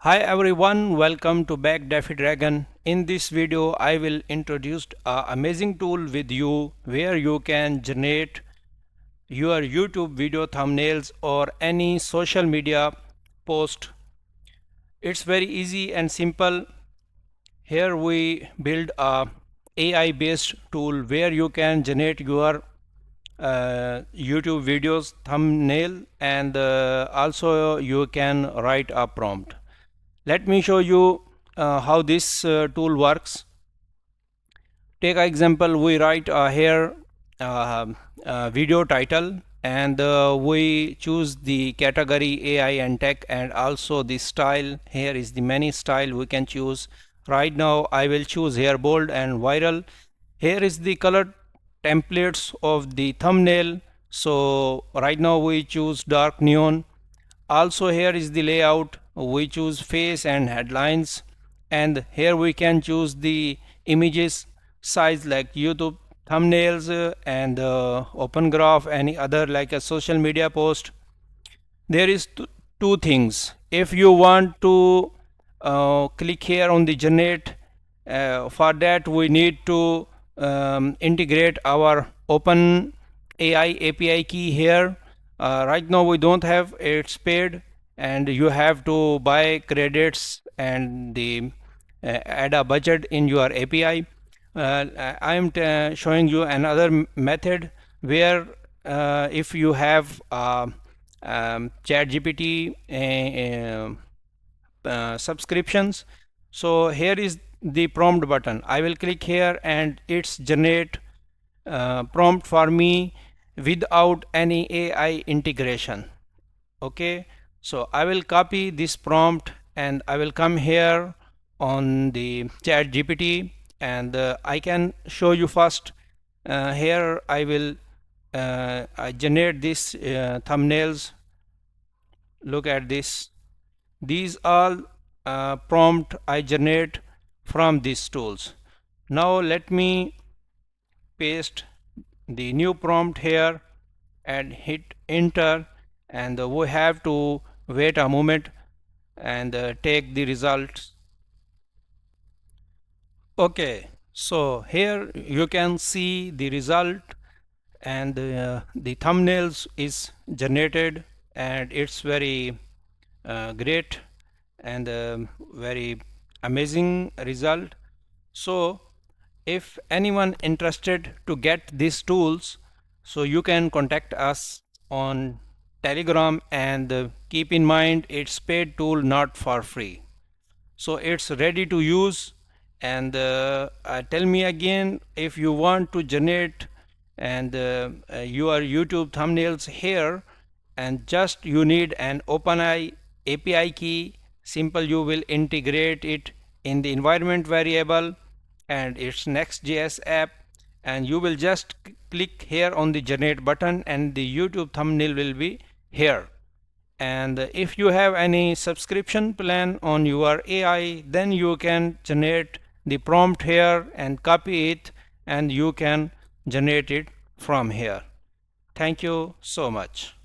Hi everyone, welcome to back Defi Dragon. In this video I will introduce an amazing tool with you where you can generate your YouTube video thumbnails or any social media post. It's very easy and simple. Here we build a AI based tool where you can generate your YouTube videos thumbnail and also you can write a prompt. Let me show you how this tool works. Take an example, we write here uh, video title and we choose the category AI and tech and also the style. Here is the many style we can choose. Right now I will choose here bold and viral. Here is the color templates of the thumbnail. So right now we choose dark neon. Also here is the layout, we choose face and headlines, and here we can choose the images size like YouTube thumbnails and open graph, any other like a social media post. There is two things. If you want to click here on the generate, for that we need to integrate our open AI API key here. Right now we don't have, it's paid and you have to buy credits and the add a budget in your API. I am showing you another method where if you have ChatGPT subscriptions, so here is the prompt button. I will click here and it's generate prompt for me without any AI integration. Okay, so I will copy this prompt and I will come here on the chat GPT and I can show you first. Here I will I generate this thumbnails. Look at this. These all prompt I generate from these tools. Now let me paste the new prompt here and hit enter, and we have to wait a moment and take the results. Okay, so here you can see the result and the thumbnails is generated and it's very great and very amazing result. So if anyone interested to get these tools, so you can contact us on Telegram, and keep in mind it's paid tool, not for free. So it's ready to use, and tell me again, if you want to generate and your YouTube thumbnails here, and just you need an OpenAI API key. Simple, you will integrate it in the environment variable and its Next.js app, and you will just click here on the generate button and the YouTube thumbnail will be here. And if you have any subscription plan on your AI, then you can generate the prompt here and copy it and you can generate it from here. Thank you so much.